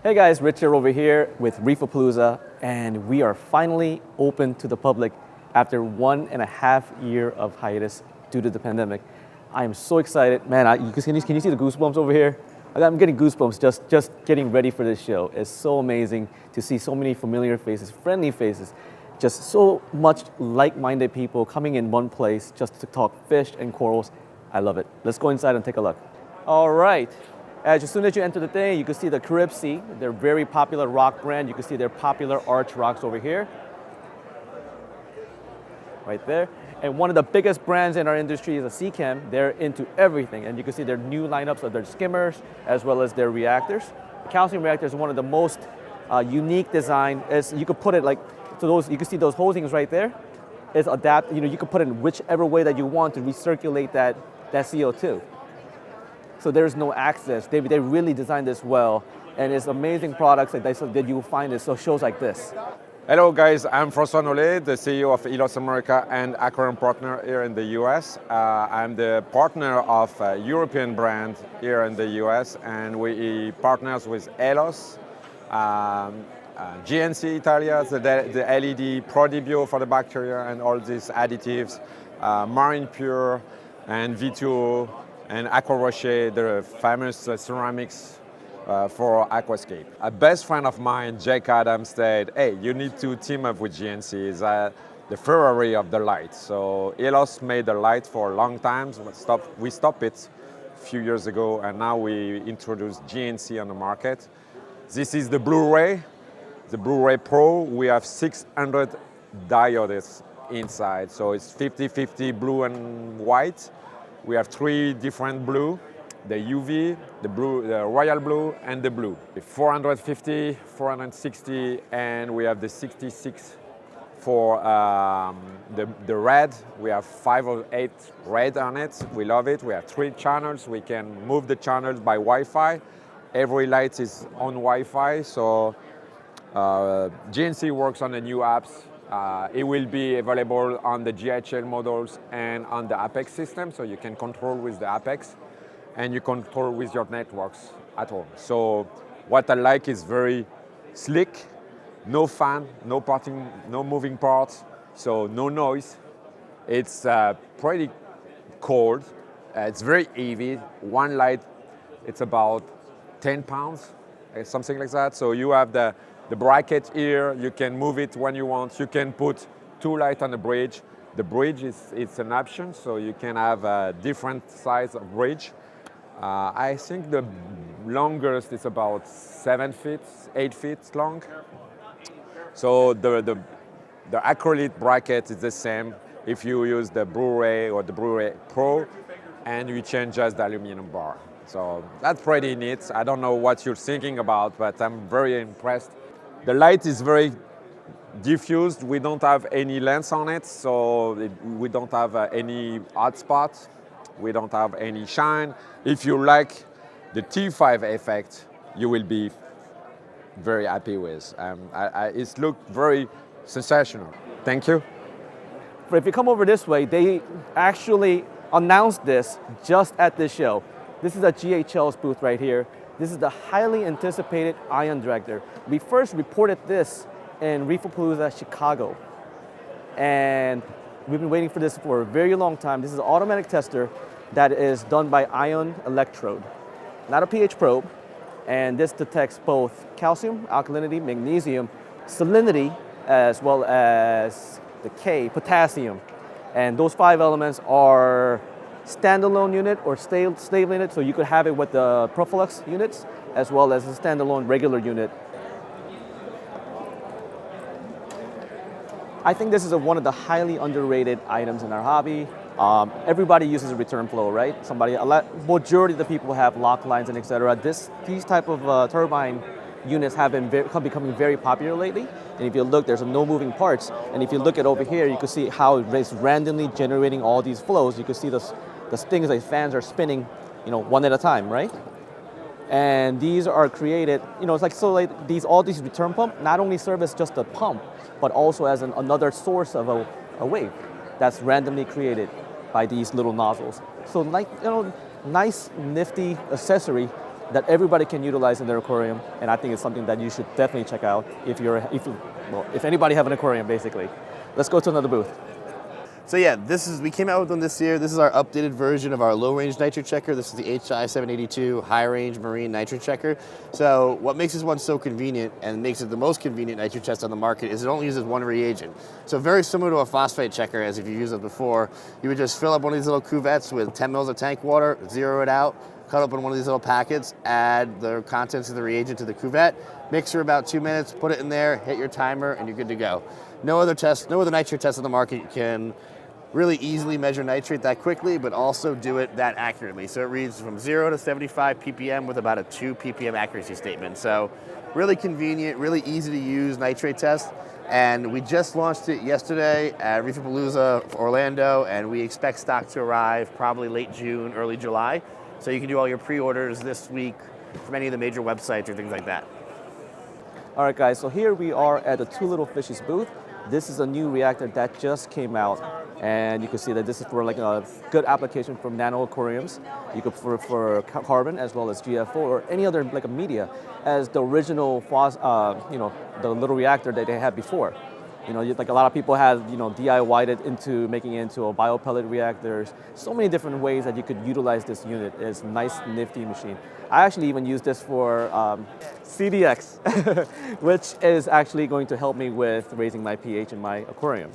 Hey guys, Rich here over here with Reef-A-Palooza, and we are finally open to the public after 1.5 years of hiatus due to the pandemic. I am so excited, man. Can you see the goosebumps over here? I'm getting goosebumps just getting ready for this show. It's so amazing to see so many familiar faces, friendly faces, just so much like-minded people coming in one place just to talk fish and corals. I love it. Let's go inside and take a look. All right. As soon as you enter the thing, you can see the Caribe Sea. They're a very popular rock brand. You can see their popular arch rocks over here. Right there. And one of the biggest brands in our industry is a Seachem. They're into everything. And you can see their new lineups of their skimmers as well as their reactors. The calcium reactor is one of the most unique design. You could put it like, so those, you can see those hosings right there. It's adapt, you could put it in whichever way that you want to recirculate that CO2. So there's no access. They really designed this well, and it's amazing products that you will find in shows like this. Hello guys, I'm François Nollet, the CEO of Elos America and Aquarium Partner here in the US. I'm the partner of a European brand here in the US, and we partners with Elos, GNC Italia, the LED Prodibio for the bacteria and all these additives, Marine Pure and V2O, and Aqua Rocher, the famous ceramics for aquascape. A best friend of mine, Jake Adams, said, hey, you need to team up with GNC. It's the Ferrari of the light. So Elos made the light for a long time. We stopped it a few years ago, and now we introduced GNC on the market. This is the Blu-ray Pro. We have 600 diodes inside. So it's 50-50 blue and white. We have 3 different blue, the UV, the blue, the royal blue, and the blue. 450, 460, and we have the 66 for the red. We have 5 or 8 red on it. We love it. We have 3 channels. We can move the channels by Wi-Fi. Every light is on Wi-Fi, so GNC works on the new apps. It will be available on the GHL models and on the AquaFX system, so you can control with the AquaFX and you control with your networks at home. So what I like is very slick, no fan, no moving parts, so no noise. It's pretty cold. It's very heavy. One light, it's about 10 pounds, something like that. So you have the bracket here, you can move it when you want. You can put 2 lights on the bridge. The bridge it's an option, so you can have a different size of bridge. I think the longest is about 7 feet, 8 feet long. So the acrylic bracket is the same if you use the Blu-ray or the Blu-ray Pro, and you change just the aluminum bar. So that's pretty neat. I don't know what you're thinking about, but I'm very impressed. The light is very diffused. We don't have any lens on it, so we don't have any hot spots. We don't have any shine. If you like the T5 effect, you will be very happy with. It's looked very sensational. Thank you. If you come over this way, they actually announced this just at this show. This is a GHL's booth right here. This is the highly anticipated ion director. We first reported this in Reef-A-Palooza, Chicago. And we've been waiting for this for a very long time. This is an automatic tester that is done by ion electrode, not a pH probe. And this detects both calcium, alkalinity, magnesium, salinity, as well as the K, potassium. And those 5 elements are standalone unit or stable unit, so you could have it with the Profilux units as well as a standalone regular unit. I think this is one of the highly underrated items in our hobby. Everybody uses a return flow, right? Majority of the people have lock lines and etc. These type of turbine units have been becoming very popular lately. And if you look, there's no moving parts. And if you look at over here, you can see how it's randomly generating all these flows. You can see the things like fans are spinning, one at a time, right? And these are created, it's like, so like all these return pump not only serve as just a pump, but also as another source of a wave that's randomly created by these little nozzles. So like, nice, nifty accessory that everybody can utilize in their aquarium, and I think it's something that you should definitely check out if anybody have an aquarium, basically. Let's go to another booth. So yeah, we came out with one this year. This is our updated version of our low-range nitrate checker. This is the HI 782 high-range marine nitrate checker. So what makes this one so convenient and makes it the most convenient nitrate test on the market is it only uses one reagent. So very similar to a phosphate checker, as if you used it before. You would just fill up one of these little cuvettes with 10 mils of tank water, zero it out, cut open one of these little packets, add the contents of the reagent to the cuvette, mix for about 2 minutes, put it in there, hit your timer, and you're good to go. No other nitrate test on the market can really easily measure nitrate that quickly, but also do it that accurately. So it reads from 0 to 75 ppm with about a 2 ppm accuracy statement. So really convenient, really easy to use nitrate test. And we just launched it yesterday at Reef-A-Palooza Orlando, and we expect stock to arrive probably late June, early July. So you can do all your pre-orders this week from any of the major websites or things like that. All right, guys, so here we are at the Two Little Fishes booth. This is a new reactor that just came out, and you can see that this is for like a good application for nano aquariums. You could for carbon as well as GFO or any other like a media as the original the little reactor that they had before. Like a lot of people have DIY'd it into making it into a biopellet reactors. So many different ways that you could utilize this unit. It's a nice, nifty machine. I actually even use this for CDX, which is actually going to help me with raising my pH in my aquarium.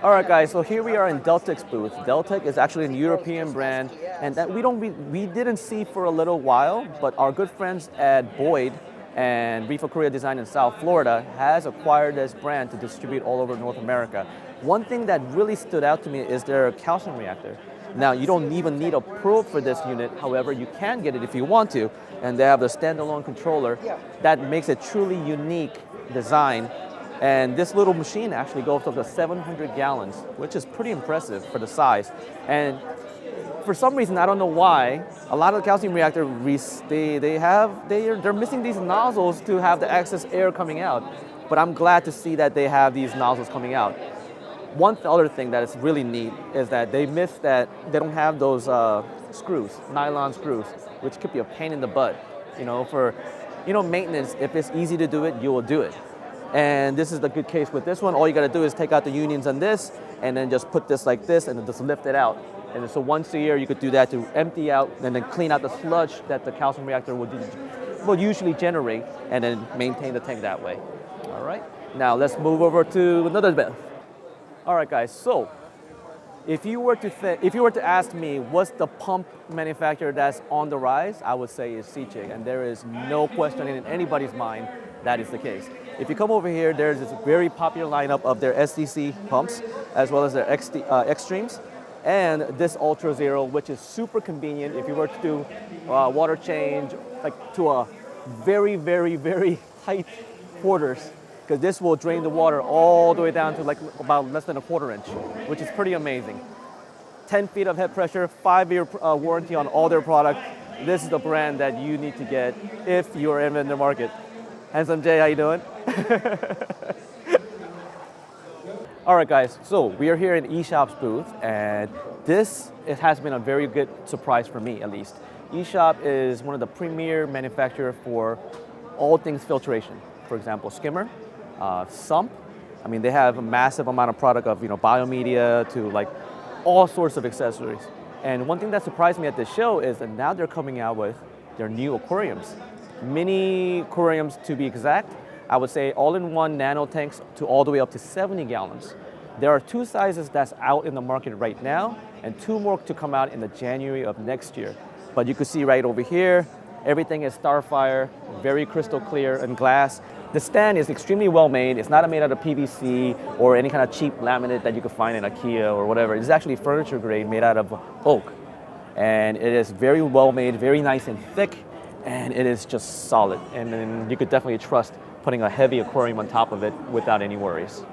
All right, guys, so here we are in Deltek's booth. Deltek is actually a European brand, and that we didn't see for a little while, but our good friends at Boyd and Reef Korea Design in South Florida has acquired this brand to distribute all over North America. One thing that really stood out to me is their calcium reactor. Now, you don't even need a probe for this unit. However, you can get it if you want to, and they have the standalone controller that makes a truly unique design. And this little machine actually goes up to 700 gallons, which is pretty impressive for the size. And for some reason, I don't know why, a lot of the calcium reactor, they're missing these nozzles to have the excess air coming out. But I'm glad to see that they have these nozzles coming out. One other thing that is really neat is that they don't have those screws, nylon screws, which could be a pain in the butt. For maintenance, if it's easy to do it, you will do it. And this is the good case with this one. All you gotta do is take out the unions on this and then just put this like this and then just lift it out. And so once a year you could do that to empty out and then clean out the sludge that the calcium reactor will usually generate and then maintain the tank that way. All right, now let's move over to another bit. All right, guys, so if you were to ask me what's the pump manufacturer that's on the rise, I would say it's Seachick, and there is no question in anybody's mind that is the case. If you come over here, there's this very popular lineup of their SDC pumps, as well as their Extremes, and this Ultra Zero, which is super convenient if you were to do water change like to a very, very, very tight quarters, because this will drain the water all the way down to like about less than a 1/4 inch, which is pretty amazing. 10 feet of head pressure, 5-year warranty on all their product. This is the brand that you need to get if you're in the market. Handsome Jay, how you doing? All right, guys, so we are here in Eshop's booth, and it has been a very good surprise for me, at least. Eshop is one of the premier manufacturers for all things filtration. For example, skimmer, sump. I mean, they have a massive amount of product of biomedia to like all sorts of accessories. And one thing that surprised me at this show is that now they're coming out with their new aquariums. Mini aquariums to be exact. I would say all-in-one nano tanks to all the way up to 70 gallons. There are 2 sizes that's out in the market right now and 2 more to come out in the January of next year. But you can see right over here, everything is Starfire, very crystal clear and glass. The stand is extremely well made. It's not made out of PVC or any kind of cheap laminate that you could find in IKEA or whatever. It's actually furniture grade made out of oak. And it is very well made, very nice and thick, and it is just solid. And then you could definitely trust putting a heavy aquarium on top of it without any worries.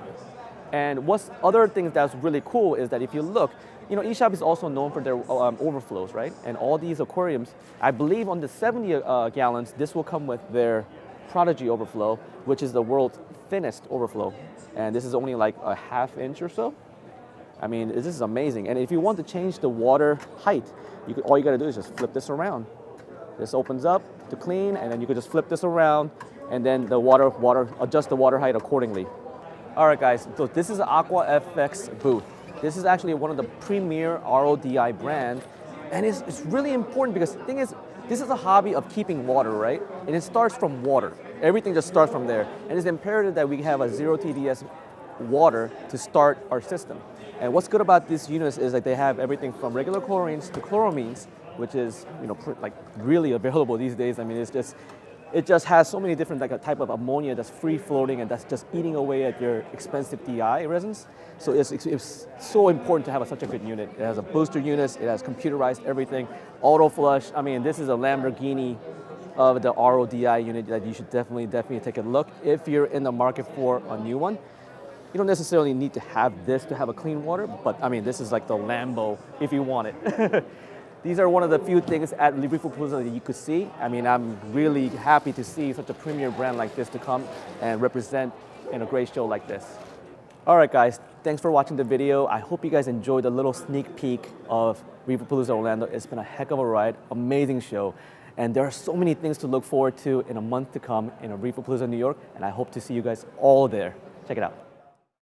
And what's other things that's really cool is that if you look, Eshop is also known for their overflows, right? And all these aquariums, I believe on the 70 gallons, this will come with their Prodigy overflow, which is the world's thinnest overflow. And this is only like a 1/2 inch or so. I mean, this is amazing. And if you want to change the water height, all you gotta do is just flip this around. This opens up to clean, and then you could just flip this around, and then the adjust the water height accordingly. All right, guys, so this is an AquaFX booth. This is actually one of the premier RODI brand, and it's really important because the thing is, this is a hobby of keeping water, right? And it starts from water. Everything just starts from there. And it's imperative that we have a zero TDS water to start our system. And what's good about these units is that they have everything from regular chlorines to chloramines, which is like really available these days. I mean, it just has so many different like a type of ammonia that's free floating and that's just eating away at your expensive DI resins. So it's so important to have such a good unit. It has a booster unit, it has computerized everything, auto flush. I mean, this is a Lamborghini of the RODI unit that you should definitely take a look if you're in the market for a new one. You don't necessarily need to have this to have a clean water, but I mean, this is like the Lambo if you want it. These are one of the few things at Reef-A-Palooza that you could see. I mean, I'm really happy to see such a premier brand like this to come and represent in a great show like this. All right, guys, thanks for watching the video. I hope you guys enjoyed a little sneak peek of Reef-A-Palooza Orlando. It's been a heck of a ride, amazing show. And there are so many things to look forward to in a month to come in Reef-A-Palooza, New York, and I hope to see you guys all there. Check it out.